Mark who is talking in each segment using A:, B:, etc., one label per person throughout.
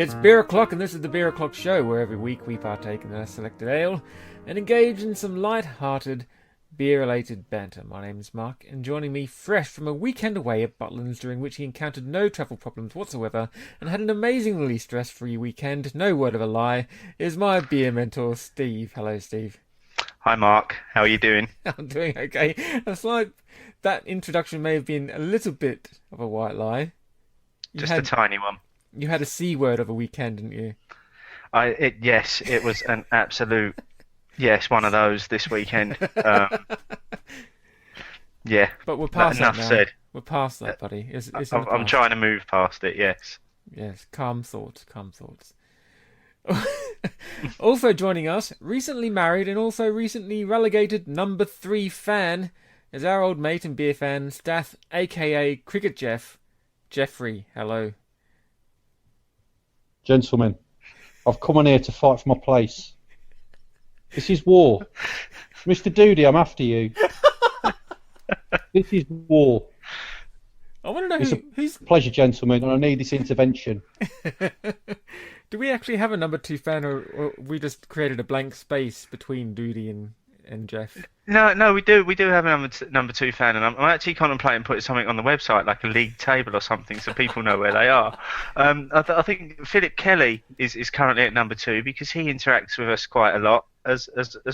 A: It's beer o'clock, and this is the Beer O'Clock Show, where every week we partake in a selected ale and engage in some light-hearted, beer-related banter. My name is Mark, and joining me fresh from a weekend away at Butlins, during which he encountered no travel problems whatsoever and had an amazingly stress-free weekend, no word of a lie, is my beer mentor, Steve. Hello, Steve.
B: Hi, Mark. How are you doing?
A: I'm doing okay. It's like that introduction may have been a little bit of a white lie.
B: Just a tiny one.
A: You had a C word of a weekend, didn't you?
B: Yes, it was an absolute one of those this weekend. Yeah.
A: But we're past that
B: enough
A: now.
B: said.
A: We're past that, buddy. It's in the
B: I'm
A: past.
B: trying to move past it. Yes.
A: Yes, calm thoughts, calm thoughts. Also joining us, recently married and also recently relegated number 3 fan, is our old mate and beer fan, Stath AKA Cricket Geoff. Jeffrey, hello.
C: Gentlemen, I've come on here to fight for my place. This is war. Mr. Doody, I'm after you. This is war.
A: I want to know who's...
C: Pleasure, gentlemen, and I need this intervention.
A: Do we actually have a number 2 fan, or we just created a blank space between Doody and Geoff?
B: No, we do have a number 2 fan, and I'm actually contemplating putting something on the website, like a league table or something, so people know where they are. I think Philip Kelly is currently at number 2 because he interacts with us quite a lot as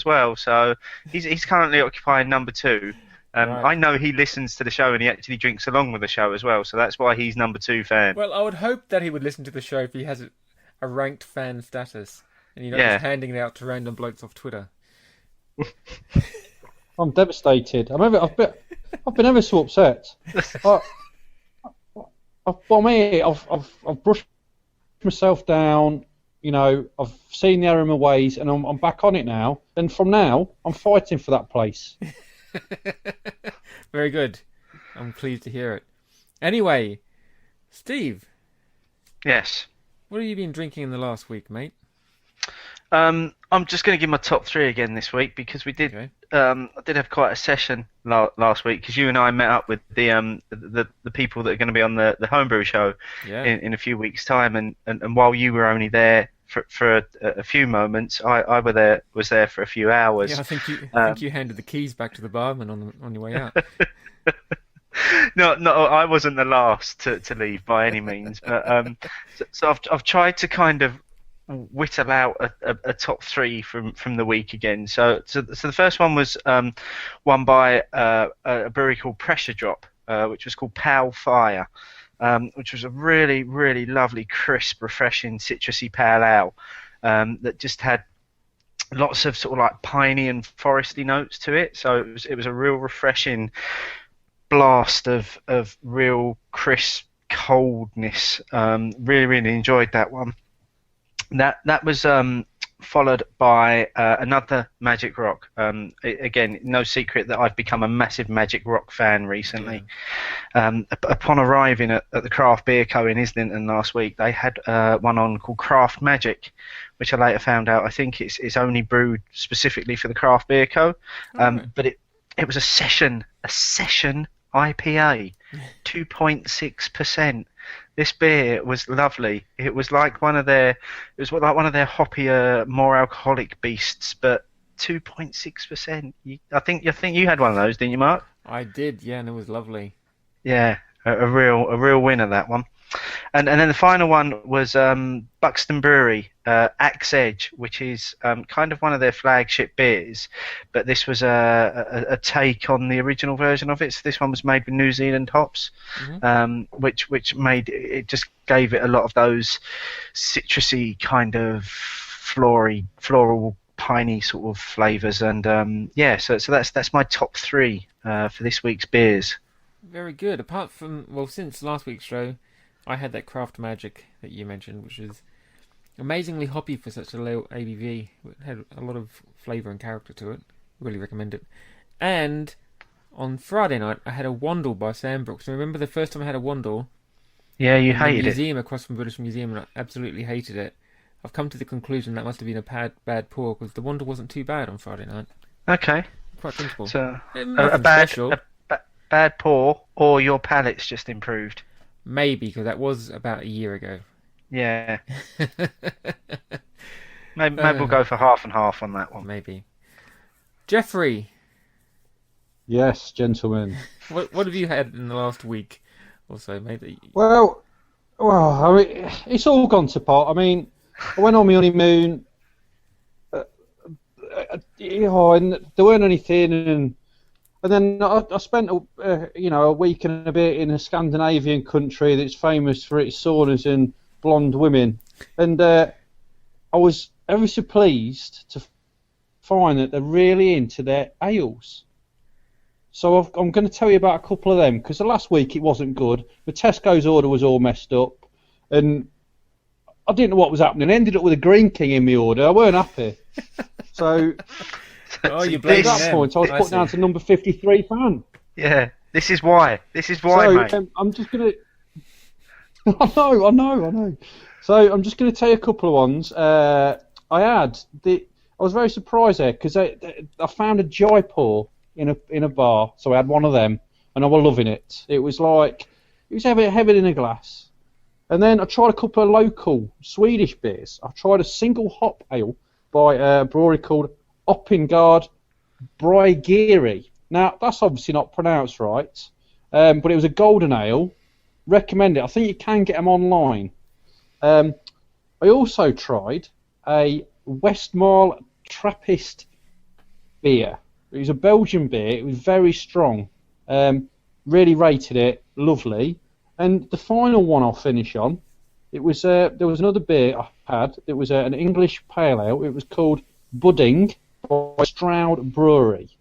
B: well. So he's currently occupying number 2. Right. I know he listens to the show and he actually drinks along with the show as well, so that's why he's number 2 fan.
A: Well, I would hope that he would listen to the show if he has a ranked fan status, and you're not just handing it out to random blokes off Twitter.
C: I'm devastated. I've been ever so upset. I've brushed myself down. You know, I've seen the error in my ways, and I'm back on it now. And from now, I'm fighting for that place.
A: Very good. I'm pleased to hear it. Anyway, Steve.
B: Yes.
A: What have you been drinking in the last week, mate?
B: I'm just going to give my top 3 again this week because we did. Okay. I did have quite a session last week because you and I met up with the people that are going to be on the homebrew show in a few weeks' time, and while you were only there for a few moments, I was there for a few hours.
A: Yeah, I think you handed the keys back to the barman on your way out.
B: No, I wasn't the last to leave by any means. But, so I've tried to kind of whittle out a top 3 from the week again. So the first one was won by a brewery called Pressure Drop, which was called Pale Fire, which was a really, really lovely, crisp, refreshing, citrusy pale ale that just had lots of sort of like piney and foresty notes to it. So it was a real refreshing blast of real crisp coldness. Really, really enjoyed that one. That was followed by another Magic Rock. Again, no secret that I've become a massive Magic Rock fan recently. Yeah. Upon arriving at the Craft Beer Co in Islington last week, they had one on called Craft Magic, which I later found out I think it's only brewed specifically for the Craft Beer Co. But it was a session IPA, 2.6%. This beer was lovely. It was like one of their hoppier, more alcoholic beasts, but 2.6%. I think you had one of those, didn't you, Mark?
A: I did, yeah, and it was lovely.
B: Yeah, a real winner, that one. And then the final one was Buxton Brewery, Axe Edge, which is kind of one of their flagship beers, but this was a take on the original version of it. So this one was made with New Zealand hops, which made it just gave it a lot of those citrusy kind of floral, piney sort of flavours. And so that's my top 3 for this week's beers.
A: Very good. Apart from since last week's show, I had that Craft Magic that you mentioned, which is amazingly hoppy for such a low ABV. It had a lot of flavour and character to it. Really recommend it. And on Friday night, I had a Wandle by Sam Brooks. Remember the first time I had a Wandle?
B: Yeah, you hated it.
A: Museum across from British Museum, and I absolutely hated it. I've come to the conclusion that must have been a bad pour, because the Wandle wasn't too bad on Friday night.
B: Okay.
A: Quite drinkable.
B: So a bad pour, or your palate's just improved?
A: Maybe, because that was about a year ago.
B: Yeah. Maybe we'll go for half and half on that one.
A: Maybe. Jeffrey,
C: Yes, gentlemen.
A: what have you had in the last week or so, maybe?
C: Well, I mean, it's all gone to pot. I mean, I went on my honeymoon, and there weren't anything, and then I spent a week and a bit in a Scandinavian country that's famous for its saunas and blonde women, and I was ever so pleased to find that they're really into their ales. So I'm going to tell you about a couple of them, because the last week it wasn't good. The Tesco's order was all messed up, and I didn't know what was happening. I ended up with a Green King in my order. I weren't happy. So
A: You
C: at
A: blaming
C: that
A: them.
C: point, I was put down to number 53 fan.
B: Yeah, this is why,
C: So
B: mate.
C: I'm just going to... I know. So I'm just going to tell you a couple of ones. I was very surprised there, because I found a Jaipur in a bar, so I had one of them, and I was loving it. It was heavy in a glass. And then I tried a couple of local Swedish beers. I tried a single hop ale by a brewery called Oppingard Brewery. Now, that's obviously not pronounced right, but it was a golden ale. Recommend it. I think you can get them online. I also tried a Westmalle Trappist beer. It was a Belgian beer. It was very strong. Really rated it. Lovely. And the final one I'll finish on, there was another beer I had. It was an English pale ale. It was called Budding by Stroud Brewery.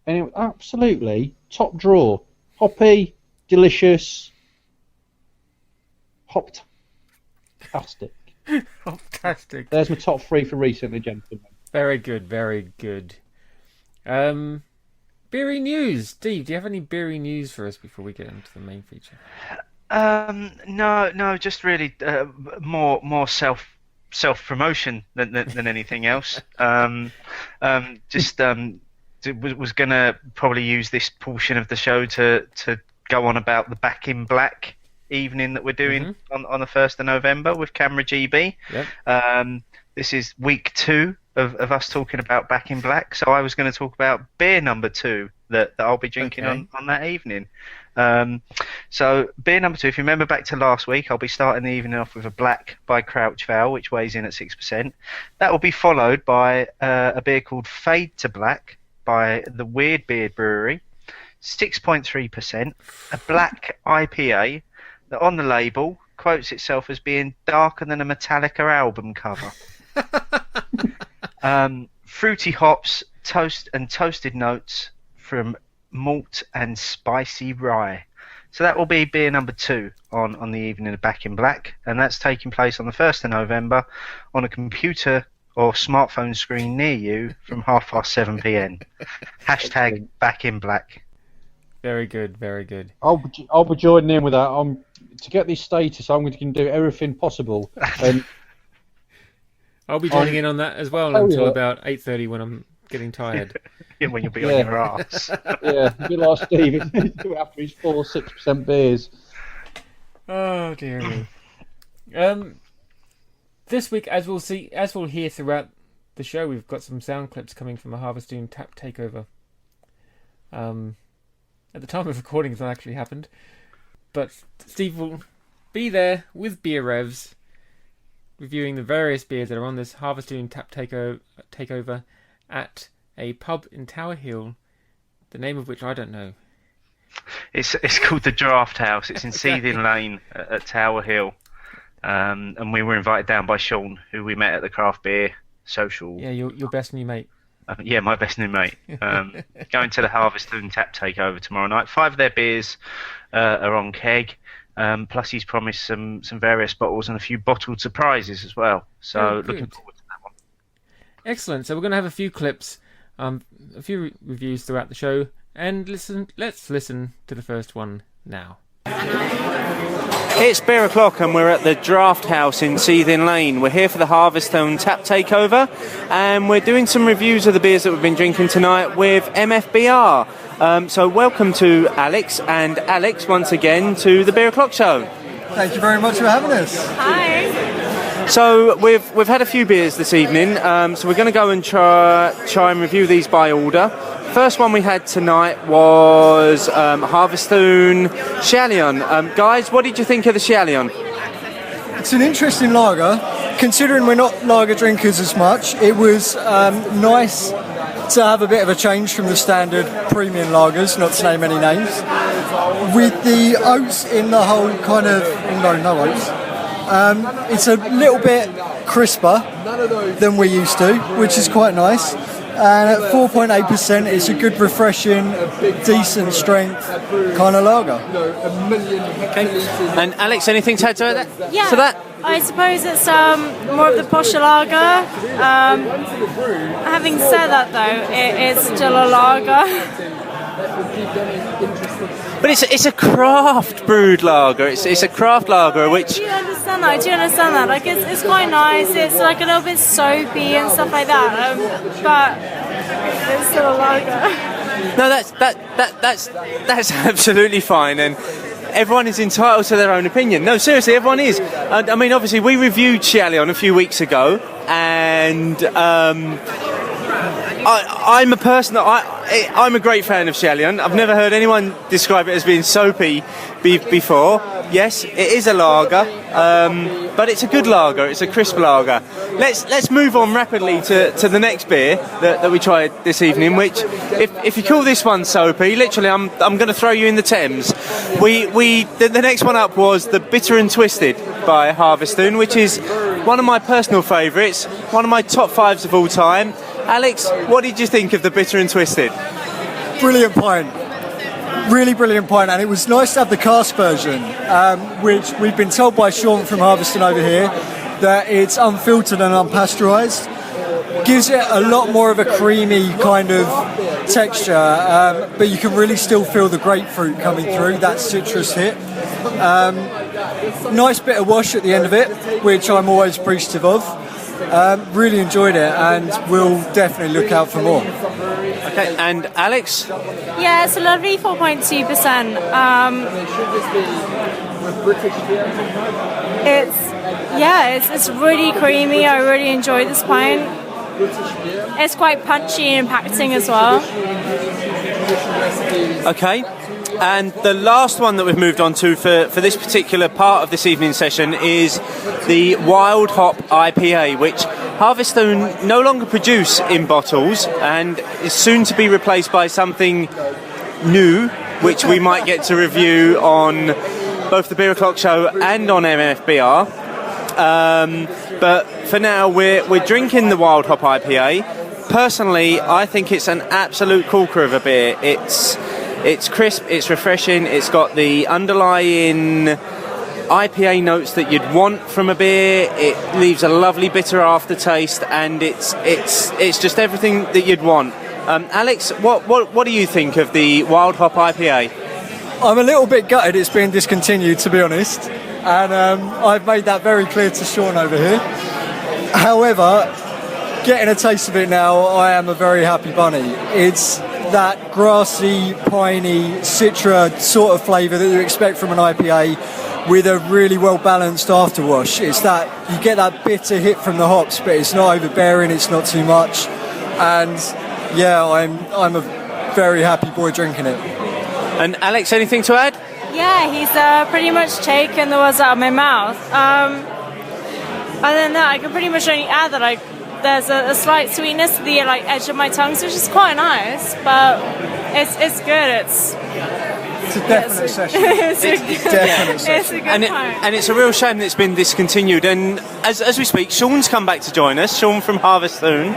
C: And it was absolutely top drawer. Hoppy, delicious, hop-tastic.
A: Fantastic.
C: There's my top three for recently, gentlemen.
A: Very good, very good. Beery news. Steve, do you have any beery news for us before we get into the main feature?
B: No, just really more self promotion than anything else. Was gonna probably use this portion of the show to go on about the Back in Black evening that we're doing on the 1st of November with Camera GB.
A: Yep.
B: This is week 2 of us talking about Back in Black, so I was going to talk about beer number 2 that I'll be drinking on that evening. So beer number 2, if you remember back to last week, I'll be starting the evening off with a Black by Crouch Vale, which weighs in at 6%. That will be followed by a beer called Fade to Black by the Weird Beard Brewery, 6.3%, a Black IPA that on the label quotes itself as being darker than a Metallica album cover. Fruity hops, toasted notes from malt and spicy rye. So that will be beer number 2 on the evening of Back in Black, and that's taking place on the 1st of November on a computer or smartphone screen near you from 7:30 p.m. Hashtag Back in Black.
A: Very good, very good.
C: I'll be joining in with that. To get this status, I'm going to do everything possible. And
A: I'll be joining in on that as well until about 8:30 when I'm getting tired.
B: When you'll be on your arse.
C: Yeah, a bit like Steve after his 4-6% beers.
A: Oh dear me. This week, as we'll hear throughout the show, we've got some sound clips coming from a Harviestoun tap takeover. At the time of recording, it's not actually happened, but Steve will be there with Beer Revs, reviewing the various beers that are on this Harviestoun tap takeover at a pub in Tower Hill, the name of which I don't know.
B: It's called the Draft House. It's in Seething Lane at Tower Hill. And we were invited down by Sean, who we met at the craft beer social.
A: Yeah, your best new mate.
B: Yeah, my best new mate. Going to the Harviestoun tap takeover tomorrow night. 5 of their beers are on keg. Plus, he's promised some various bottles and a few bottled surprises as well. So, looking forward to that one.
A: Excellent. So, we're going to have a few clips, a few reviews throughout the show, and let's listen to the first one now.
D: It's beer o'clock and we're at the Draft House in Seething Lane. We're here for the Harviestoun tap takeover, and we're doing some reviews of the beers that we've been drinking tonight with MFBR. So welcome to Alex, and Alex once again to the Beer O'Clock Show.
E: Thank you very much for having us.
F: Hi.
D: So we've had a few beers this evening, so we're going to go and try and review these by order. First one we had tonight was Harviestoun Shellion. Guys, what did you think of the Shellion?
E: It's an interesting lager, considering we're not lager drinkers as much. It was nice to have a bit of a change from the standard premium lagers, not to name any names. With the oats in the whole kind of, no oats. It's a little bit crisper than we're used to, which is quite nice. And at 4.8%, it's a good, refreshing, decent strength kind of lager.
D: Okay. And Alex, anything to add to that?
F: Yeah.
D: To that?
F: I suppose it's more of the posher lager. Having said that, though, it is still a lager.
D: But it's a craft brewed lager. It's a craft lager, which.
F: I do understand that. I do understand that. Like it's quite nice. It's like a little bit soapy and stuff like that. But it's still a lager.
D: No, that's absolutely fine, and everyone is entitled to their own opinion. No, seriously, everyone is. I mean, obviously, we reviewed Shellion a few weeks ago, and I'm a person that I'm a great fan of Shellion. I've never heard anyone describe it as being soapy before. Yes, it is a lager, but it's a good lager. It's a crisp lager. Let's move on rapidly to the next beer that we tried this evening. Which, if you call this one soapy, literally, I'm going to throw you in the Thames. The next one up was the Bitter and Twisted by Harviestoun, which is one of my personal favourites, one of my top 5s of all time. Alex, what did you think of the Bitter and Twisted?
E: Brilliant pint. Really brilliant pint, and it was nice to have the cask version, which we've been told by Sean from Harviestoun over here that it's unfiltered and unpasteurised. Gives it a lot more of a creamy kind of texture, but you can really still feel the grapefruit coming through, that citrus hit. Nice bit of wash at the end of it, which I'm always appreciative of. Really enjoyed it, and we'll definitely look out for more.
D: Okay, and Alex?
F: Yeah, it's a lovely 4.2%. It's really creamy. I really enjoy this pint. It's quite punchy and impacting as well.
D: Okay. And the last one that we've moved on to for this particular part of this evening session is the Wild Hop IPA, which Harviestoun no longer produce in bottles and is soon to be replaced by something new, which we might get to review on both the Beer O'Clock Show and on MFBR. But for now, we're drinking the Wild Hop IPA. Personally, I think it's an absolute corker of a beer. It's crisp, it's refreshing, it's got the underlying IPA notes that you'd want from a beer. It leaves a lovely bitter aftertaste, and it's just everything that you'd want. Alex, what do you think of the Wild Hop IPA?
E: I'm a little bit gutted it's been discontinued, to be honest, and I've made that very clear to Sean over here. However, getting a taste of it now, I am a very happy bunny. It's that grassy, piney, citra sort of flavour that you expect from an IPA with a really well balanced afterwash. It's that you get that bitter hit from the hops, but it's not overbearing, it's not too much. And yeah, I'm a very happy boy drinking it.
D: And Alex, anything to add?
F: Yeah, he's pretty much taken the words out of my mouth. Other than that, I can pretty much only add that there's a slight sweetness to the edge of my tongue, which is quite nice, but it's good.
E: It's a definite session.
F: It's a good pint.
D: And it's a real shame that it's been discontinued. And as we speak, Sean's come back to join us. Sean from Harviestoun.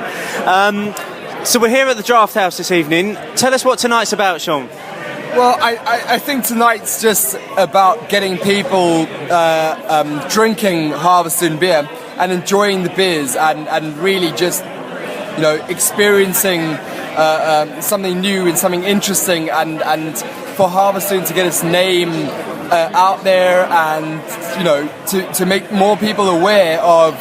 D: So we're here at the Draft House this evening. Tell us what tonight's about, Sean.
G: Well, I think tonight's just about getting people drinking Harviestoun beer and enjoying the beers and really just, experiencing something new and something interesting and for Harviestoun to get its name out there and, to make more people aware of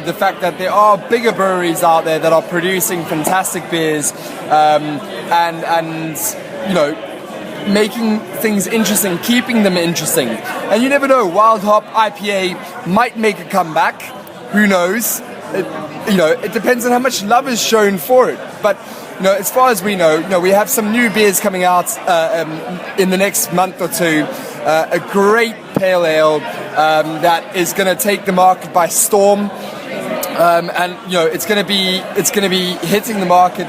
G: the fact that there are bigger breweries out there that are producing fantastic beers and making things interesting, keeping them interesting. And you never know, Wild Hop IPA might make a comeback. Who knows? It depends on how much love is shown for it. But as far as we know, we have some new beers coming out in the next month or two. A great pale ale that is going to take the market by storm. It's going to be hitting the market,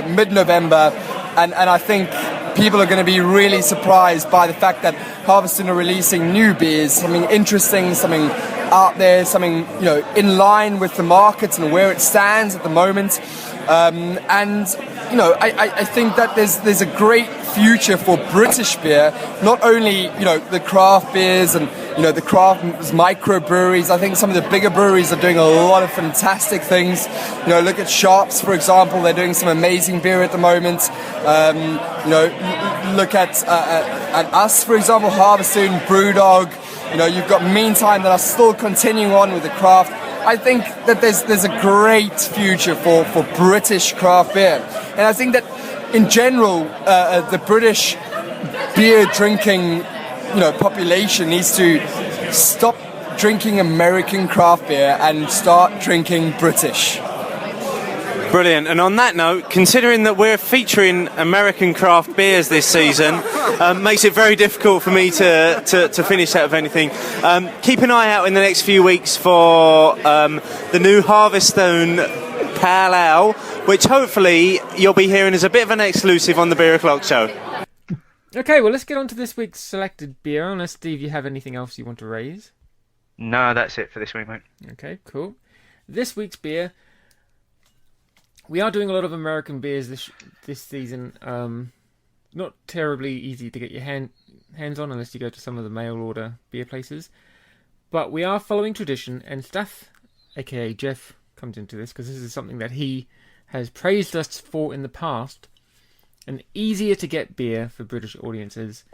G: mid-November, and I think people are going to be really surprised by the fact that Harviestoun are releasing new beers, something interesting, something out there, something in line with the market and where it stands at the moment. I think that there's a great future for British beer, not only the craft beers and the craft microbreweries. I think some of the bigger breweries are doing a lot of fantastic things. Look at Sharps, for example. They're doing some amazing beer at the moment. Look at us, for example, Harviestoun, Brewdog. You've got Meantime that are still continuing on with the craft. I think that there's a great future for British craft beer. And I think that in general, the British beer drinking population needs to stop drinking American craft beer and start drinking British.
D: Brilliant. And on that note, considering that we're featuring American craft beers this season, makes it very difficult for me to finish out of anything. Keep an eye out in the next few weeks for the new Harviestoun Pale Ale, which hopefully you'll be hearing as a bit of an exclusive on the Beer O'Clock Show.
A: Okay, well, let's get on to this week's selected beer. Unless, Steve, you have anything else you want to raise?
B: No, that's it for this week, mate.
A: Okay, cool. This week's beer... We are doing a lot of American beers this season. Not terribly easy to get your hands on unless you go to some of the mail order beer places. But we are following tradition, and Stath AKA Geoff comes into this because this is something that he has praised us for in the past. An easier to get beer for British audiences.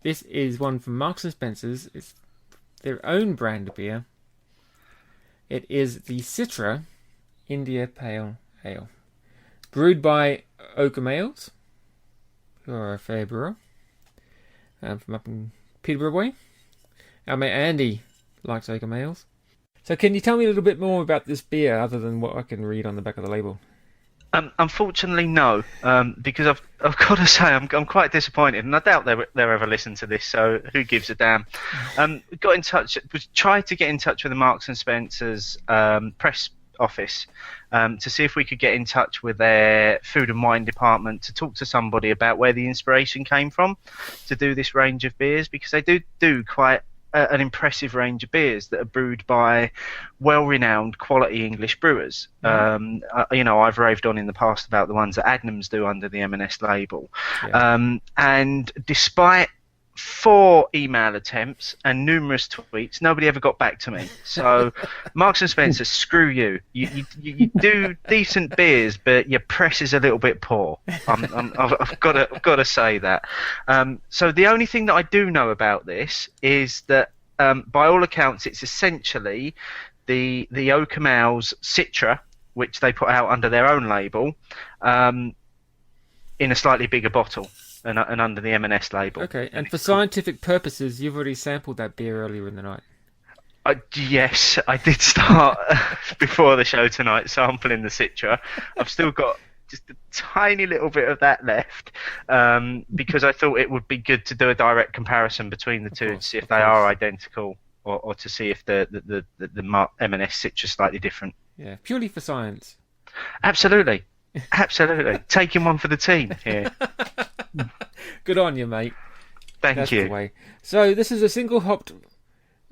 A: This is one from Marks Spencers. It's their own brand of beer. It is the Citra India Pale Ale, brewed by Oakham Ales, who are a fair brewer, from up in Peterborough way. Our mate Andy likes Oakham Ales. So can you tell me a little bit more about this beer, other than what I can read on the back of the label?
B: Unfortunately, no, because I've got to say I'm quite disappointed, and I doubt they'll ever listen to this. So who gives a damn? Tried to get in touch with the Marks and Spencers press office to see if we could get in touch with their food and wine department to talk to somebody about where the inspiration came from to do this range of beers, because they do quite an impressive range of beers that are brewed by well-renowned quality English brewers. I've raved on in the past about the ones that Adnams do under the M&S label. And despite 4 email attempts and numerous tweets, nobody ever got back to me. So Marks and Spencer, screw you. You do decent beers, but your press is a little bit poor. I've got to say that. So the only thing that I do know about this is that by all accounts it's essentially the Oakham Ales Citra, which they put out under their own label, in a slightly bigger bottle. And under the M&S label. Okay,
A: and for scientific purposes, you've already sampled that beer earlier in the night.
B: Yes, I did start before the show tonight sampling the Citra. I've still got just a tiny little bit of that left, because I thought it would be good to do a direct comparison between the two to see if they are identical, or to see if the M&S Citra is slightly different.
A: Yeah, purely for science.
B: Absolutely. Taking one for the team here.
A: Good on you, mate.
B: Thank you.
A: The way. So this is a single hopped,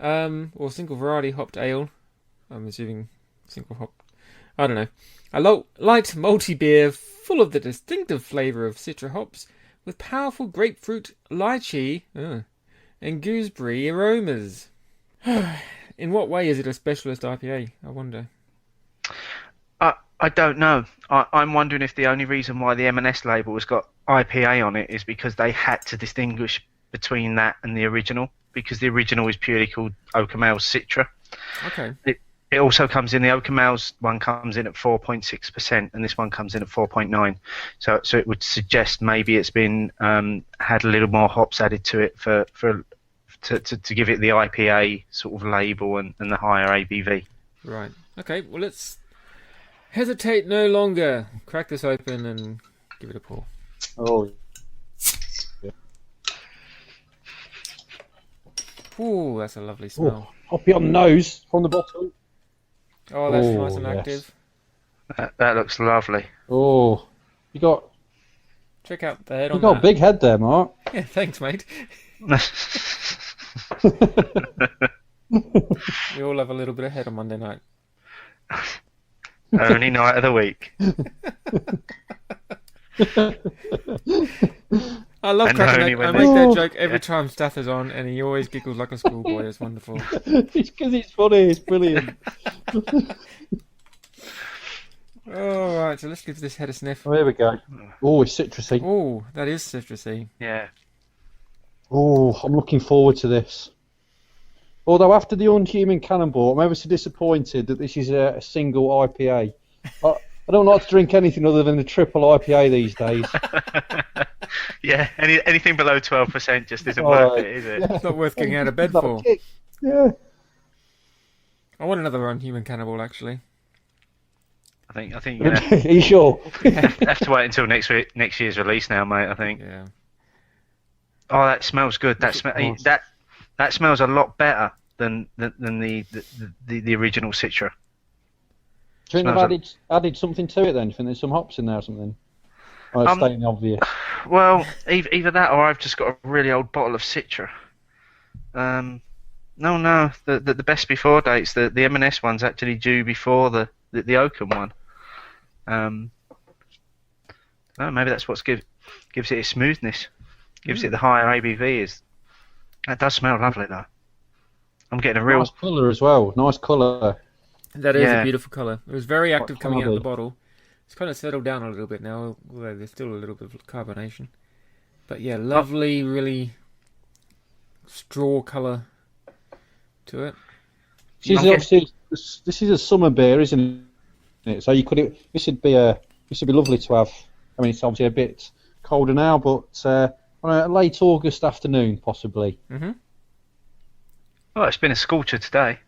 A: or single variety hopped ale. I'm assuming single hop. I don't know. A light malty beer full of the distinctive flavour of citra hops, with powerful grapefruit, lychee, and gooseberry aromas. In what way is it a specialist IPA? I wonder.
B: I don't know. I'm wondering if the only reason why the M&S label has got IPA on it is because they had to distinguish between that and the original, because the original is purely called Oakham Ales Citra.
A: Okay.
B: It also comes in, the Oakenmails one comes in at 4.6%, and this one comes in at 4.9. So it would suggest maybe it's been had a little more hops added to it to give it the IPA sort of label and the higher ABV.
A: Right. Okay. Well, let's hesitate no longer. Crack this open and give it a pour.
C: Oh,
A: Ooh, that's a lovely smell.
C: hoppy on the nose from the bottom.
A: Oh, that's
C: Oh,
A: nice and
C: yes.
A: active.
B: That looks lovely.
C: Oh, you got
A: Check out the head on
C: a
A: that.
C: big head there, Mark.
A: Yeah, thanks, mate. We all have a little bit of head on Monday night.
B: Only night of the week.
A: I love
B: And
A: cracking
B: only
A: that. I
B: when
A: make
C: they-
A: that joke every time Stath is on, and he always giggles like a schoolboy. It's wonderful.
C: It's because it's funny. It's brilliant.
A: All right, so let's give this head a sniff.
C: Oh, here we go. Oh, it's citrusy.
A: Oh, that is citrusy.
B: Yeah.
C: Oh, I'm looking forward to this. Although after the Unhuman Cannonball, I'm ever so disappointed that this is a single IPA. I don't like to drink anything other than a triple IPA these days.
B: Yeah, anything below 12% just isn't
C: Oh,
B: worth it, is it?
C: yeah.
A: It's not worth getting out of bed
C: Another
A: for.
C: kick. Yeah.
A: I want another Unhuman Cannibal, actually.
B: I think you're gonna
C: Are you sure?
B: have to wait until next year's release now, mate. I think.
A: Yeah.
B: Oh, that smells good.
C: Nice.
B: That smells a lot better than the original Citra.
C: Do you think
B: Smells
C: they've added something to it then? Do you think there's some hops in there or something? Or it's staying obvious?
B: Well, either that or I've just got a really old bottle of Citra. No, the best before dates. The M&S one's actually due before the Oakham one. No, maybe that's what gives it its smoothness, gives it the higher ABV. That does smell lovely though. I'm getting a real
C: Nice colour as well. Nice colour.
A: That is a
B: Yeah.
A: beautiful colour. It was very active coming out of the
C: colour.
A: bottle. It's kind of settled down a little bit now, although there's still a little bit of carbonation. But yeah, lovely, really straw colour to it.
C: This is a summer beer, isn't it? So this would be lovely to have. I mean, it's obviously a bit colder now, but on a late August afternoon, possibly.
A: Mm-hmm.
B: Oh, it's been a scorcher today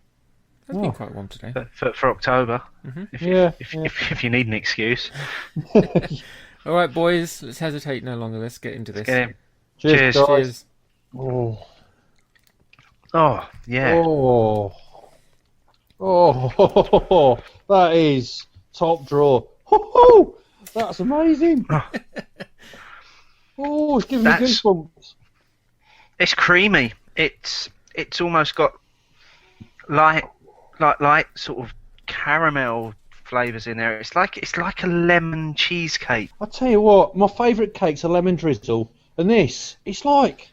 A: It's been quite warm today.
B: for October.
A: Mhm.
B: If you need an excuse.
A: All right, boys, let's hesitate no longer. Let's get into this.
B: Get in.
C: Cheers,
B: Cheers.
C: guys.
A: Cheers.
C: Oh,
B: Oh yeah.
C: oh, that is top draw. Ho-ho! That's amazing. Oh, it's giving me
B: That's-
C: goosebumps.
B: It's creamy. It's almost got light sort of caramel flavours in there. It's like a lemon cheesecake.
C: I tell you what, my favourite cake's a lemon drizzle, and it's like,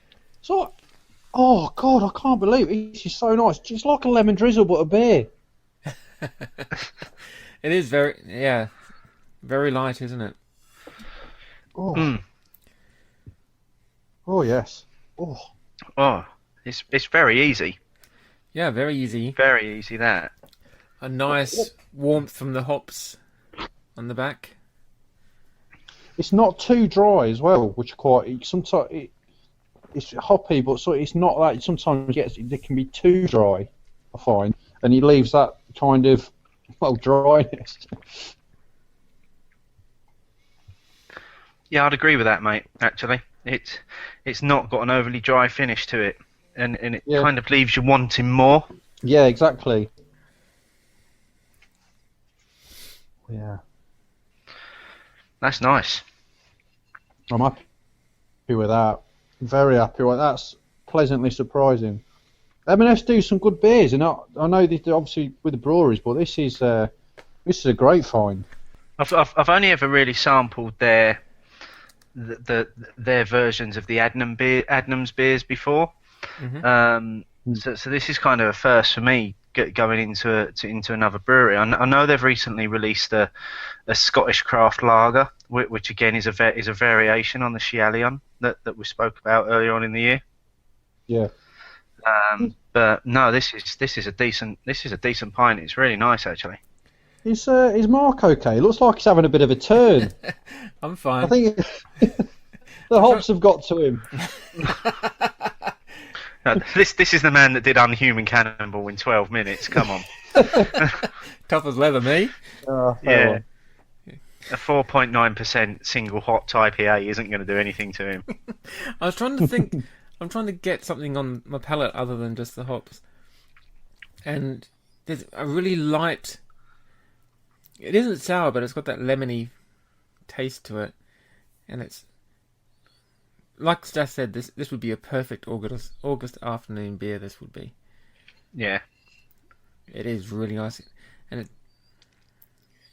C: oh god, I can't believe it. It's just so nice. It's like a lemon drizzle, but a beer.
A: It is very light, isn't it?
C: Oh,
B: Mm.
C: oh yes. Oh,
B: Oh, it's very easy.
A: Yeah, very easy.
B: Very easy that.
A: A nice warmth from the hops on the back.
C: it's not too dry as well, which sometimes it's hoppy, but it's not that. Sometimes it can be too dry, I find, and it leaves that kind of dryness.
B: Yeah, I'd agree with that, mate. Actually, it's not got an overly dry finish to it, and it
C: Yeah.
B: kind of leaves you wanting more.
C: Yeah, exactly. Yeah,
B: That's nice.
C: I'm happy with that. Very happy with that. That's pleasantly surprising. M&S do some good beers, and I know they do obviously with the breweries, but this is a great find.
B: I've only ever really sampled their versions of the Adnams beers before.
A: Mm-hmm.
B: So this is kind of a first for me going into another brewery. I know they've recently released a Scottish craft lager, which again is a variation on the Shialion that we spoke about earlier on in the year.
C: Yeah.
B: But no, this is a decent pint. It's really nice actually.
C: Is Mark okay? It looks like he's having a bit of a turn.
A: I'm fine.
C: I think the hops have got to him.
B: No, this is the man that did Unhuman Cannonball in 12 minutes. Come on.
A: Tough as leather, me.
B: Yeah. A 4.9% single hop IPA isn't going to do anything to him.
A: I was trying to think. I'm trying to get something on my palate other than just the hops. And there's a really light... It isn't sour, but it's got that lemony taste to it. And it's... Like Stath said, this would be a perfect August afternoon beer, this would be.
B: Yeah.
A: It is really nice. And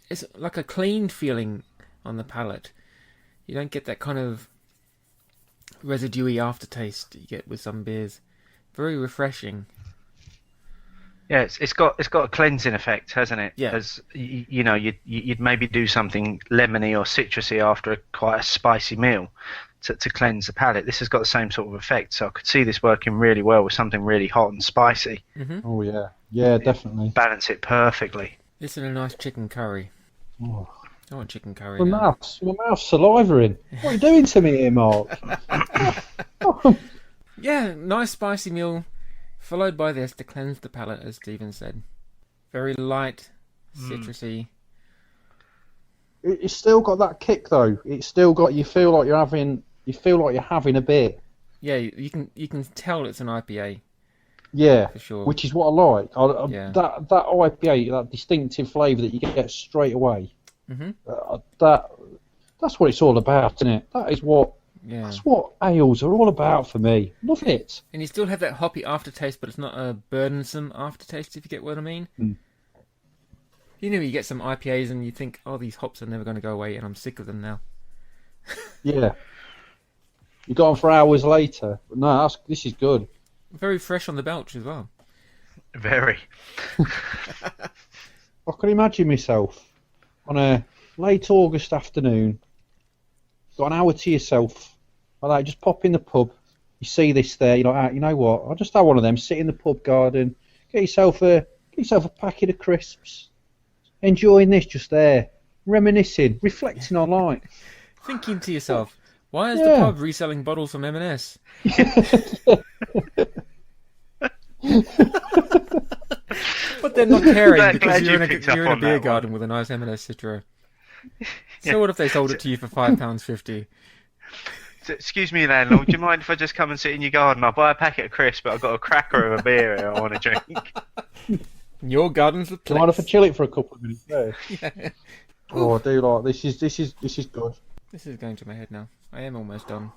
A: it's like a clean feeling on the palate. You don't get that kind of residuey aftertaste you get with some beers. Very refreshing.
B: Yeah, it's got a cleansing effect, hasn't it?
A: Yeah.
B: As you know, you'd maybe do something lemony or citrusy after quite a spicy meal to cleanse the palate. This has got the same sort of effect, so I could see this working really well with something really hot and spicy.
A: Mm-hmm.
C: Oh yeah, definitely.
B: Balance it perfectly.
A: This is a nice chicken curry.
C: Oh.
A: I want chicken curry.
C: My
A: now.
C: mouth's salivering. What are you doing to me here, Mark?
A: Yeah, nice spicy meal, followed by this to cleanse the palate, as Stephen said. Very light, citrusy.
C: It's still got that kick though. It's still got. You feel like you're having a beer.
A: Yeah, you can tell it's an IPA.
C: Yeah,
A: for sure.
C: Which is what I like.
A: Yeah.
C: That IPA, that distinctive flavour that you get straight away.
A: Mm-hmm.
C: That's what it's all about, isn't it? That's what ales are all about for me. Love it.
A: And you still have that hoppy aftertaste, but it's not a burdensome aftertaste, if you get what I mean.
C: Mm.
A: You know, you get some IPAs and you think, oh, these hops are never going to go away, and I'm sick of them now.
C: Yeah. You got on for hours later. But no, this is good.
A: Very fresh on the belch as well.
B: Very.
C: I can imagine myself on a late August afternoon, got an hour to yourself, like just pop in the pub, you see this there, you're like, you know what, I'll just have one of them, sit in the pub garden, get yourself a packet of crisps, enjoying this just there, reminiscing, reflecting on life.
A: Thinking to yourself, why is the pub reselling bottles from M&S? But they're not caring because you're in a beer garden with a nice M&S Citra. So what if they sold it to you for £5.50?
B: Excuse me, landlord, do you mind if I just come and sit in your garden? I'll buy a packet of crisps, but I've got a cracker of a beer here I want to drink.
A: Your garden's the place.
C: Do you mind if I chill it for a couple of minutes there?
A: Yeah.
C: Oh, I do like this. This is good.
A: This is going to my head now. I am almost done.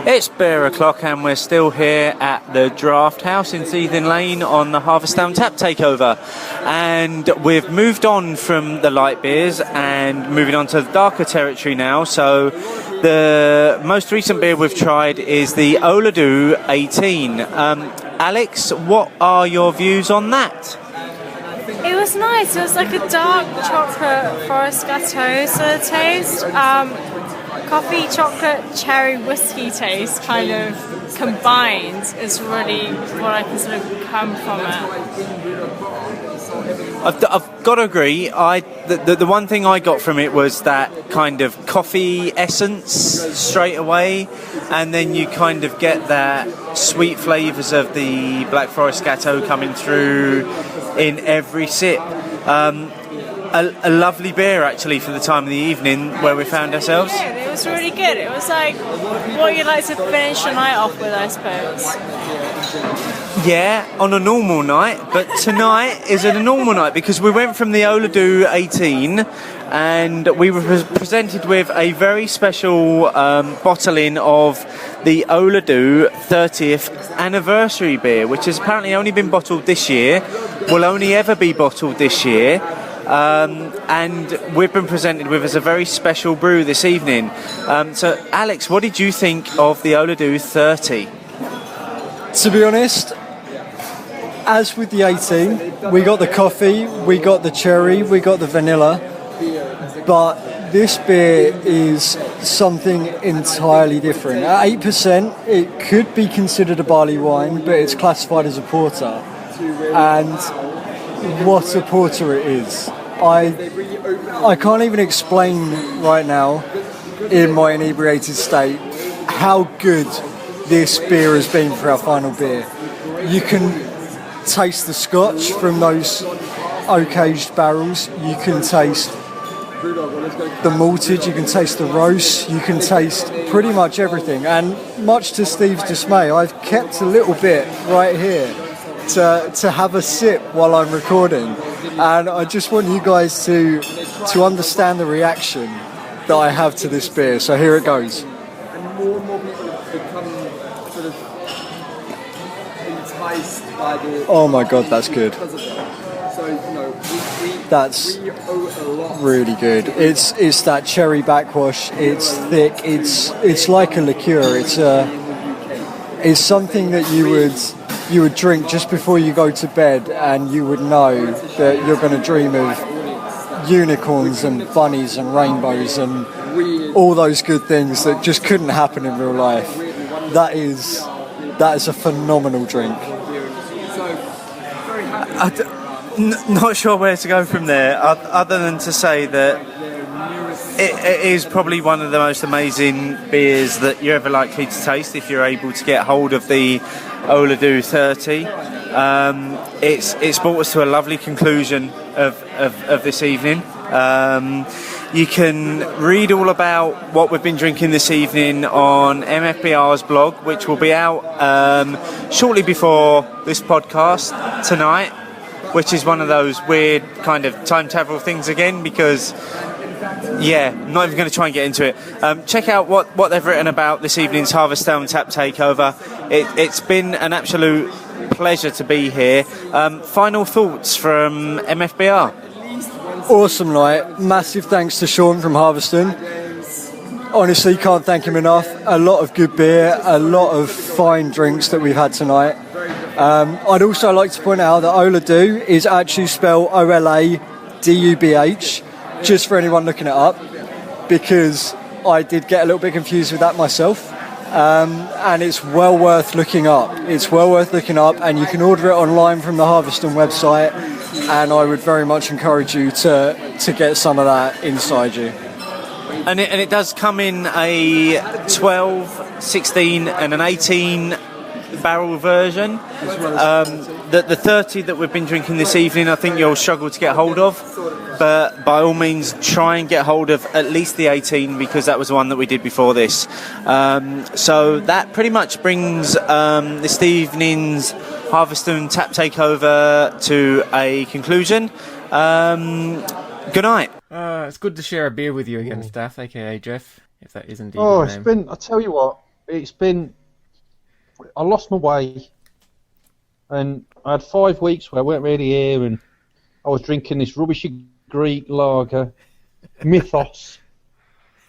D: It's beer o'clock and we're still here at the Draft House in Seething Lane on the Harviestoun Tap Takeover, and we've moved on from the light beers and moving on to the darker territory now. So the most recent beer we've tried is the Oladu 18. Alex, what are your views on that?
F: It was nice. It was like a dark chocolate forest gâteau sort of taste. Coffee, chocolate, cherry, whiskey taste kind of combined is really what I can sort of come from it.
D: I've got to agree. The one thing I got from it was that kind of coffee essence straight away, and then you kind of get that sweet flavours of the Black Forest Gâteau coming through in every sip. A lovely beer actually for the time of the evening where we found ourselves.
F: It was really good. It was like what you'd like to finish a night off with, I suppose.
D: Yeah, on a normal night, but tonight isn't a normal night because we went from the Oladu 18 and we were presented with a very special bottling of the Oladu 30th anniversary beer, which has apparently only been bottled this year, will only ever be bottled this year. And we've been presented with as a very special brew this evening. So, Alex, what did you think of the Oladu 30?
E: To be honest, as with the 18, we got the coffee, we got the cherry, we got the vanilla, but this beer is something entirely different. At 8%, it could be considered a barley wine, but it's classified as a porter. And what a porter it is. I can't even explain right now, in my inebriated state, how good this beer has been for our final beer. You can taste the scotch from those oak-aged barrels. You can taste the maltage, you can taste the roast, you can taste pretty much everything. And much to Steve's dismay, I've kept a little bit right here to have a sip while I'm recording. And I just want you guys to understand the reaction that I have to this beer. So here it goes.
G: And more and more people have become sort of enticed by the...
E: Oh my god, that's good.
G: So,
E: That's
G: we owe a lot.
E: really good. It's that cherry backwash. It's thick. It's like a liqueur. It's something that you would drink just before you go to bed, and you would know that you're going to dream of unicorns and bunnies and rainbows and all those good things that just couldn't happen in real life. That is a phenomenal drink.
D: Not sure where to go from there, other than to say that it is probably one of the most amazing beers that you're ever likely to taste if you're able to get hold of the Oladu 30. It's brought us to a lovely conclusion of this evening. You can read all about what we've been drinking this evening on MFBR's blog, which will be out shortly before this podcast tonight, which is one of those weird kind of time travel things again, because I'm not even going to try and get into it. Check out what they've written about this evening's Harviestoun Tap Takeover. It's been an absolute pleasure to be here. Final thoughts from MFBR?
E: Awesome night. Massive thanks to Sean from Harviestoun. Honestly, can't thank him enough. A lot of good beer, a lot of fine drinks that we've had tonight. I'd also like to point out that Oladu is actually spelled OLADUBH, just for anyone looking it up, because I did get a little bit confused with that myself. And it's well worth looking up. It's well worth looking up, and you can order it online from the Harviestoun website, and I would very much encourage you to get some of that inside you.
D: And it does come in a 12, 16 and an 18 barrel version. The 30 that we've been drinking this evening, I think you'll struggle to get hold of, but by all means try and get hold of at least the 18, because that was the one that we did before this. So that pretty much brings this evening's Harviestoun Tap Takeover to a conclusion. Good night.
A: It's good to share a beer with you again, Stath AKA Geoff, if that is indeed
C: Oh,
A: your
C: it's
A: name.
C: been. I tell you what, it's been. I lost my way, and I had 5 weeks where I weren't really here, and I was drinking this rubbishy Greek lager, Mythos.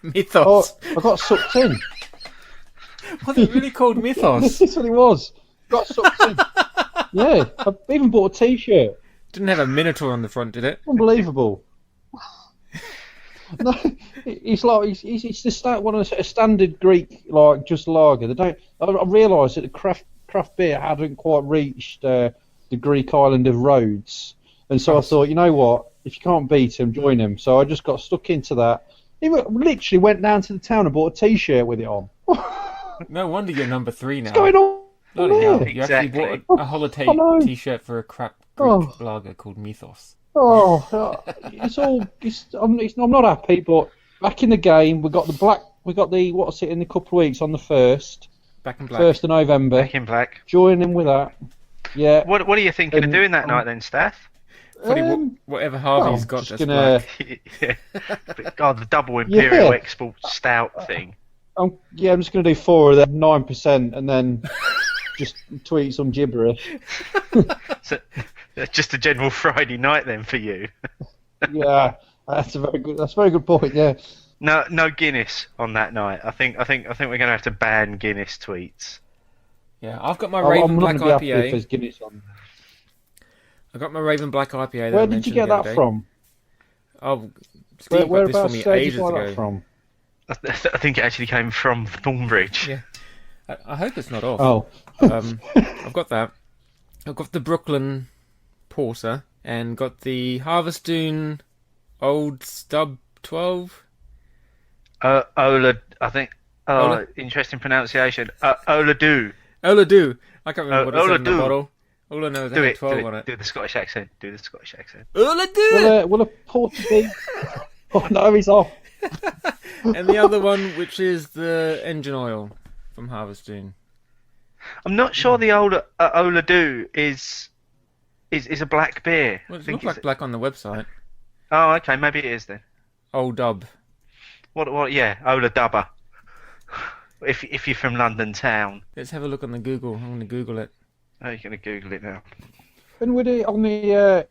A: Mythos.
C: Oh, I got sucked in.
A: Was it really called Mythos?
C: That's what it was. Got sucked in. Yeah, I even bought a T-shirt.
A: Didn't have a Minotaur on the front, did it?
C: Unbelievable. No, it's like it's the one of a standard Greek like just lager. They don't. I realised that the craft beer hadn't quite reached the Greek island of Rhodes, and so I thought, you know what? If you can't beat them, join them. So I just got stuck into that. Even literally went down to the town and bought a T-shirt with it on.
A: No wonder you're number 3 now.
C: What's going on?
A: Bloody hell,
C: there?
A: you actually
B: Exactly.
A: bought a holiday
C: I know.
A: T-shirt for a crap Greek lager called Mythos.
C: Oh, it's all. I'm not happy, but back in the game, we got the what's it in a couple of weeks on the 1st.
A: Back in black.
C: 1st of November.
B: Back in black.
C: Join in with that. Yeah.
B: What are you thinking of doing that night then, Stath?
A: Probably whatever Harvey's got
C: just
A: that's
C: gonna.
A: black.
B: Yeah. God, the double imperial
C: Yeah.
B: export stout thing.
C: I'm just gonna do 4 of them, 9%, and then just tweet some gibberish.
B: So, just a general Friday night then for you.
C: Yeah, that's a very good point. Yeah.
B: No Guinness on that night. I think we're gonna have to ban Guinness tweets.
A: Yeah, I've got my
C: I'm
A: Raven
C: not
A: Black
C: gonna be happy if
A: IPA.
C: there's Guinness on.
A: I got my Raven Black IPA. That I
C: Where did you
A: mentioned
C: get
A: the other
C: that
A: day.
C: from?
A: Oh, Steve got this for
C: Whereabouts
A: me
C: did you
A: ages
C: buy that
A: ago.
C: from?
B: I think it actually came from Thornbridge.
A: Yeah. I hope it's not off.
C: Oh,
A: I've got that. I've got the Brooklyn Porter and got the Harviestoun Old Stub 12.
B: Ola, I think. Oh,
A: Ola?
B: interesting pronunciation. Ola do.
A: Ola do. I can't remember what it
B: Ola
A: said in the
B: do.
A: bottle. All I know is it
B: Do
A: had
B: it.
A: 12
B: Do
A: on
B: it.
A: it.
B: Do the Scottish accent. Do the Scottish accent.
A: Ola do.
C: will a porter be? Oh no, he's off.
A: And the other one, which is the engine oil from Harviestoun.
B: I'm not sure the Ola do is a black beer.
A: Well,
B: I
A: it
B: think
A: looks like black on the website.
B: Oh, okay, maybe it is then.
A: Old Dub.
B: What? Yeah, Ola Dubber. If you're from London town.
A: Let's have a look on the Google. I'm going to Google it.
B: Oh, you're gonna Google it now.
C: And would it on the?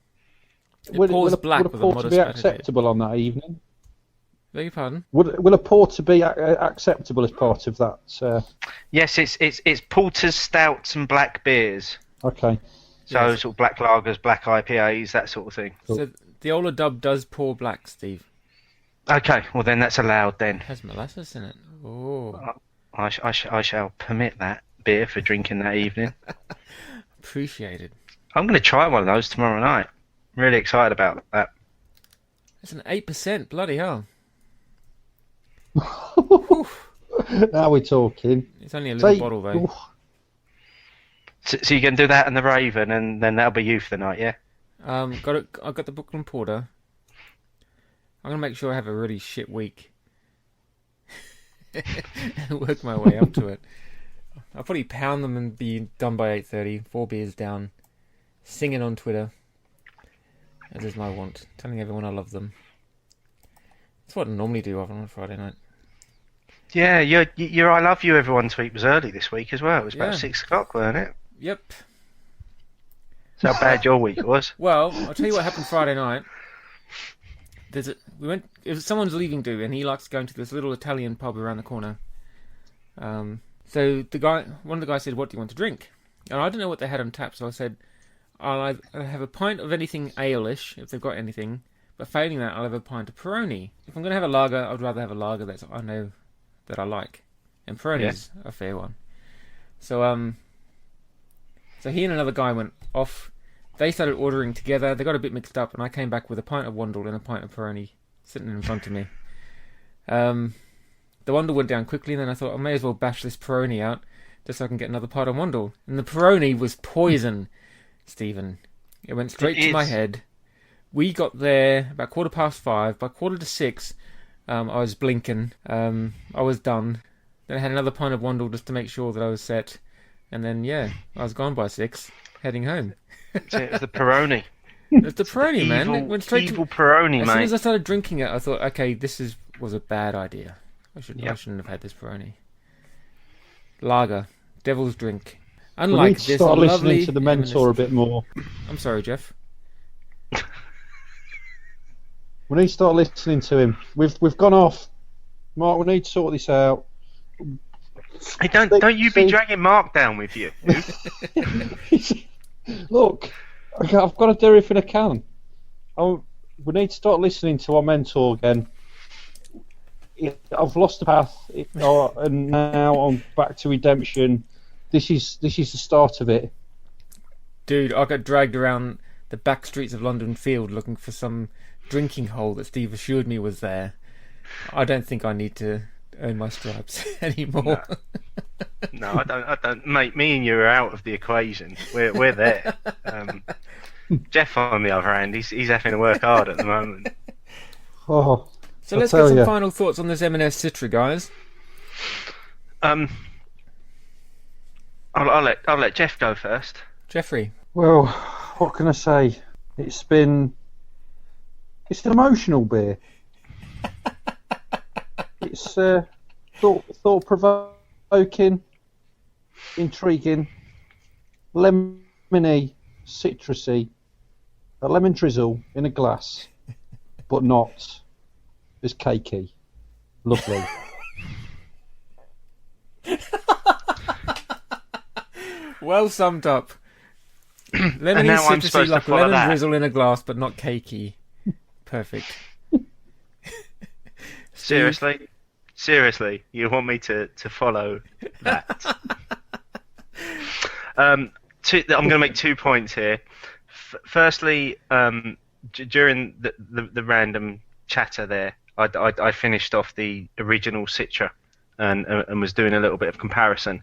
A: pours black
C: would a
A: with a
C: porter
A: modest
C: be
A: attitude.
C: acceptable on that evening?
A: Beg your pardon?
C: Will a porter be acceptable as part of that?
B: Yes, it's porters, stouts, and black beers.
C: Okay.
B: So
A: Yes.
B: sort of black lagers, black IPAs, that sort of thing.
C: Cool.
A: So the Ola Dub does pour black, Steve.
B: Okay, well then that's allowed then.
A: It has molasses in it. Oh,
B: I shall permit that beer for drinking that evening.
A: appreciated.
B: I'm going to try one of those tomorrow night. Really excited about that.
A: It's an 8%. Bloody hell.
C: Now we're talking.
A: It's only a little
C: Say-
A: bottle, though.
B: So you can do that and the Raven, and then that'll be you for the night, yeah?
A: Got it. I got the Brooklyn Porter. I'm gonna make sure I have a really shit week and work my way up to it. I'll probably pound them and be done by 8:30. 4 beers down, singing on Twitter, as is my want, telling everyone I love them. That's what I normally do on a Friday night.
B: Yeah, your I love you everyone tweet was early this week as well. It was about
A: Yeah.
B: 6 o'clock, wasn't it?
A: Yep.
B: That's how bad your week was.
A: Well, I'll tell you what happened Friday night. Someone's leaving do, and he likes going to this little Italian pub around the corner. So one of the guys said, "What do you want to drink?" And I didn't know what they had on tap, so I said, "I'll have a pint of anything ale-ish, if they've got anything. But failing that, I'll have a pint of Peroni. If I'm going to have a lager, I'd rather have a lager that I know that I like. And Peroni's a fair one." So he and another guy went off. They started ordering together. They got a bit mixed up, and I came back with a pint of Wandle and a pint of Peroni sitting in front of me. The Wandle went down quickly, and then I thought I may as well bash this Peroni out just so I can get another pint of Wandle. And the Peroni was poison, Stephen. It went straight to my head. We got there about 5:15. By 5:45, I was blinking. I was done. Then I had another pint of Wandle just to make sure that I was set. And then, I was gone by 6, heading home.
B: It was the Peroni.
A: It's the Peroni, man. It went straight
B: Evil
A: to...
B: Peroni,
A: As soon
B: mate.
A: as I started drinking it, I thought, okay, this was a bad idea. I shouldn't have had this Peroni. Lager, devil's drink.
C: We
A: Unlike
C: need to
A: this
C: start
A: lovely
C: listening to the mentor a bit more.
A: I'm sorry, Jeff.
C: We need to start listening to him. We've gone off. Mark, we need to sort this out.
B: Hey, don't you be dragging Mark down with you.
C: Look, I've got to do everything I can. We need to start listening to our mentor again. I've lost the path, and now I'm back to redemption. This is the start of it.
A: Dude, I got dragged around the back streets of London Field looking for some drinking hole that Steve assured me was there. I don't think I need to earn my stripes anymore.
B: No, I don't. Mate, me and you are out of the equation. We're there. Jeff, on the other hand, he's having to work hard at the moment.
C: Oh,
A: So let's get some final thoughts on this M&S Citra, guys.
B: I'll let Jeff go first.
A: Jeffrey.
C: well, what can I say? It's an emotional beer. It's thought-provoking, intriguing, lemony, citrusy, a lemon drizzle in a glass, but not as cakey. Lovely.
A: Well summed up. Lemony
B: now I'm
A: citrusy
B: supposed to
A: like
B: follow
A: lemon
B: that.
A: drizzle in a glass, but not cakey. Perfect.
B: Seriously, you want me to follow that? I'm going to make 2 points here. Firstly, during the random chatter there, I finished off the original Citra and was doing a little bit of comparison.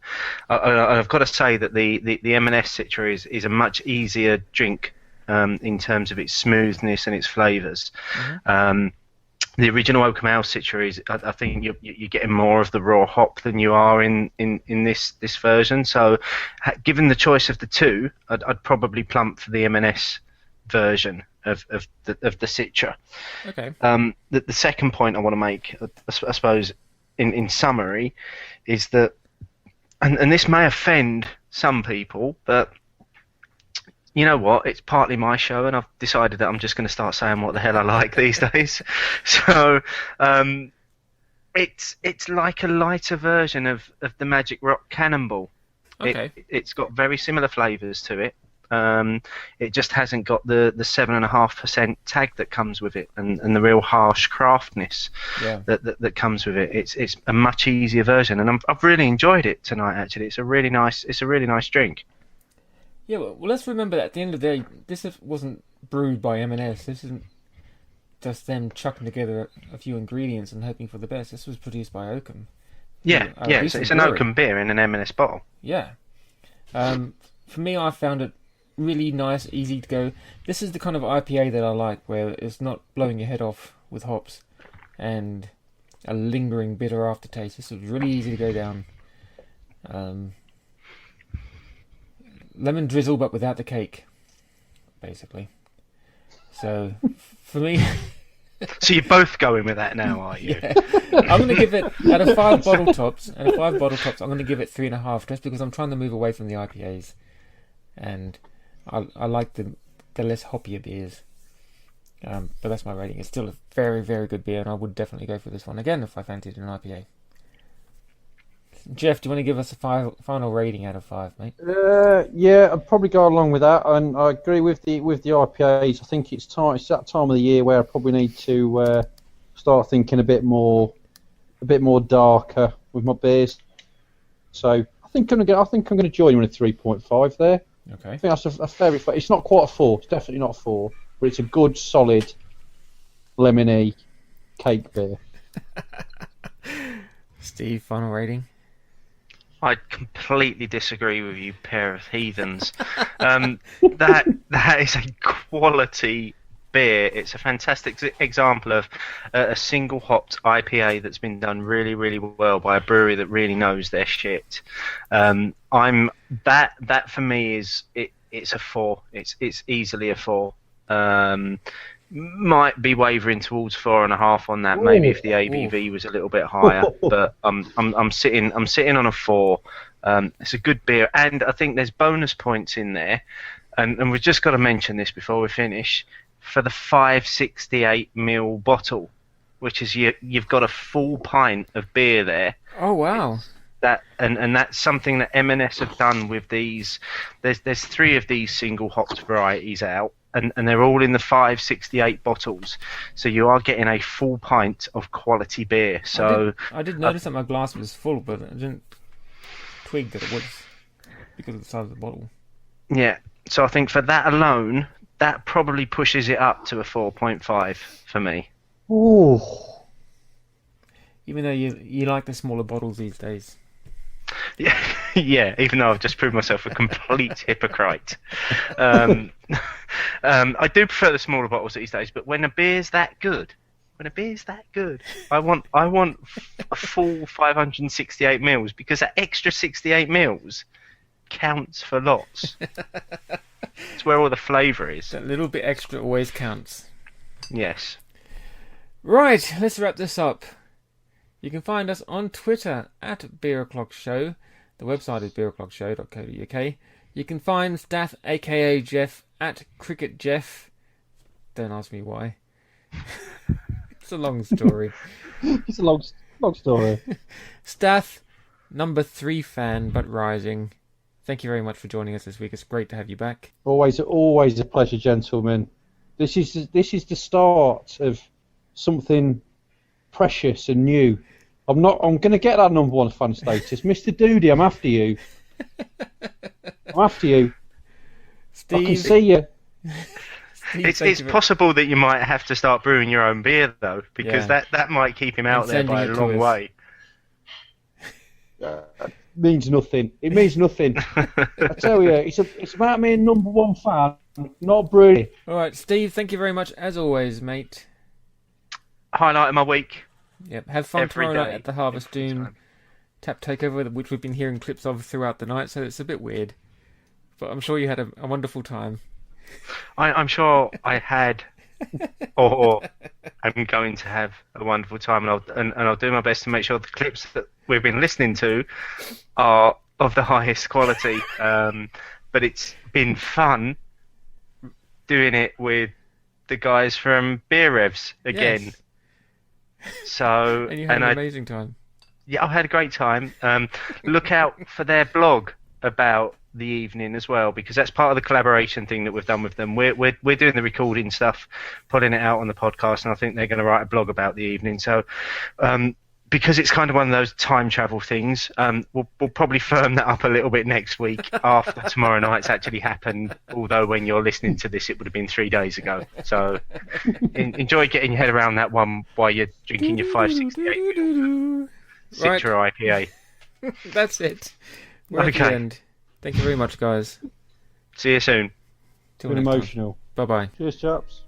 B: I've got to say that the M&S Citra is a much easier drink in terms of its smoothness and its flavours. Mm-hmm. The original Oakham Ale Citra is, I think you're getting more of the raw hop than you are in this version. So, given the choice of the two, I'd probably plump for the M&S version of the Citra.
A: Okay.
B: The second point I want to make, I suppose, in summary, is that, and this may offend some people, but you know what? It's partly my show, and I've decided that I'm just going to start saying what the hell I like these days. So, it's like a lighter version of the Magic Rock Cannonball.
A: Okay.
B: It's got very similar flavours to it. It just hasn't got the 7.5% tag that comes with it, and the real harsh craftness that comes with it. It's a much easier version, and I've really enjoyed it tonight. Actually, it's a really nice drink.
A: Yeah, well, let's remember that at the end of the day, this wasn't brewed by M&S. This isn't just them chucking together a few ingredients and hoping for the best. This was produced by Oakham.
B: It's an Oakham beer in an M&S bottle.
A: Yeah. For me, I found it really nice, easy to go. This is the kind of IPA that I like, where it's not blowing your head off with hops and a lingering bitter aftertaste. This was really easy to go down. Lemon drizzle, but without the cake, basically. So, for me...
B: So you're both going with that now, are you?
A: Yeah. I'm going to give it, out of 5 bottle tops, I'm going to give it 3.5, just because I'm trying to move away from the IPAs. And I like the less hoppier beers. But that's my rating. It's still a very, very good beer, and I would definitely go for this one again if I fancied an IPA. Geoff, do you want to give us a final rating out of 5, mate?
C: Yeah, I'd probably go along with that, and I agree with the IPAs. I think it's that time of the year where I probably need to start thinking a bit more darker with my beers. So I think I'm going to join you in a 3.5 there.
A: Okay.
C: I think that's a very. It's not quite a 4. It's definitely not a 4, but it's a good, solid, lemony cake beer.
A: Steve, final rating?
B: I completely disagree with you, pair of heathens. That is a quality beer. It's a fantastic example of a single hopped IPA that's been done really, really well by a brewery that really knows their shit. That for me it's a 4. It's easily a 4. Might be wavering towards 4.5 on that. Maybe if the ABV was a little bit higher, but I'm sitting on a 4. It's a good beer, and I think there's bonus points in there, and we've just got to mention this before we finish. For the 568ml bottle, which is you've got a full pint of beer there.
A: Oh wow!
B: And that's something that M&S have done with these. There's 3 of these single hopped varieties out. And they're all in the 568 bottles, so you are getting a full pint of quality beer. So
A: I did notice that my glass was full, but I didn't twig that it was because of the size of the bottle.
B: Yeah, so I think for that alone, that probably pushes it up to a 4.5 for me.
C: Ooh.
A: Even though you like the smaller bottles these days.
B: Yeah, even though I've just proved myself a complete hypocrite. I do prefer the smaller bottles these days, but when a beer's that good, I want a full 568 mils, because that extra 68 mils counts for lots. It's where all the flavour is.
A: That little bit extra always counts.
B: Yes.
A: Right, let's wrap this up. You can find us on Twitter at Beer O'Clock Show. The website is beeroclockshow.co.uk. You can find Stath AKA Geoff at Cricket Geoff. Don't ask me why. It's a long story.
C: It's a long story.
A: Stath, number 3 fan, but rising. Thank you very much for joining us this week. It's great to have you back.
C: Always a pleasure, gentlemen. This is the start of something precious and new. I'm going to get that number one fan status. Mr. Doody, I'm after you. I'm after you.
A: Steve,
C: I can see you.
A: Steve,
B: It's possible that you might have to start brewing your own beer, though, because that might keep him out
A: And
B: there by a
A: sending it to
B: long
A: us.
B: way.
C: Means nothing. It means nothing. I tell you, it's about being number one fan, not brewing.
A: All right, Steve, thank you very much, as always, mate.
B: Highlight of my week.
A: Yep, have fun
B: Every
A: tomorrow night
B: day,
A: at the
B: every
A: Harviestoun
B: time.
A: Tap Takeover, which we've been hearing clips of throughout the night, so it's a bit weird. But I'm sure you had a wonderful time.
B: I'm sure I had, or I'm going to have a wonderful time, and I'll do my best to make sure the clips that we've been listening to are of the highest quality. But it's been fun doing it with the guys from Beer Revs again.
A: Yes.
B: So
A: And you had an
B: I
A: amazing time.
B: Yeah, I had a great time. Look out for their blog about the evening as well, because that's part of the collaboration thing that we've done with them. We're doing the recording stuff, putting it out on the podcast, and I think they're going to write a blog about the evening. So, because it's kind of one of those time travel things, we'll probably firm that up a little bit next week after tomorrow night's actually happened. Although when you're listening to this, it would have been 3 days ago. So enjoy getting your head around that one while you're drinking your 568 Citra IPA.
A: That's it. We're at the end. Thank you very much, guys.
B: See you soon.
A: Till
C: Been
A: next time.
C: emotional.
A: Bye-bye.
C: Cheers, chaps.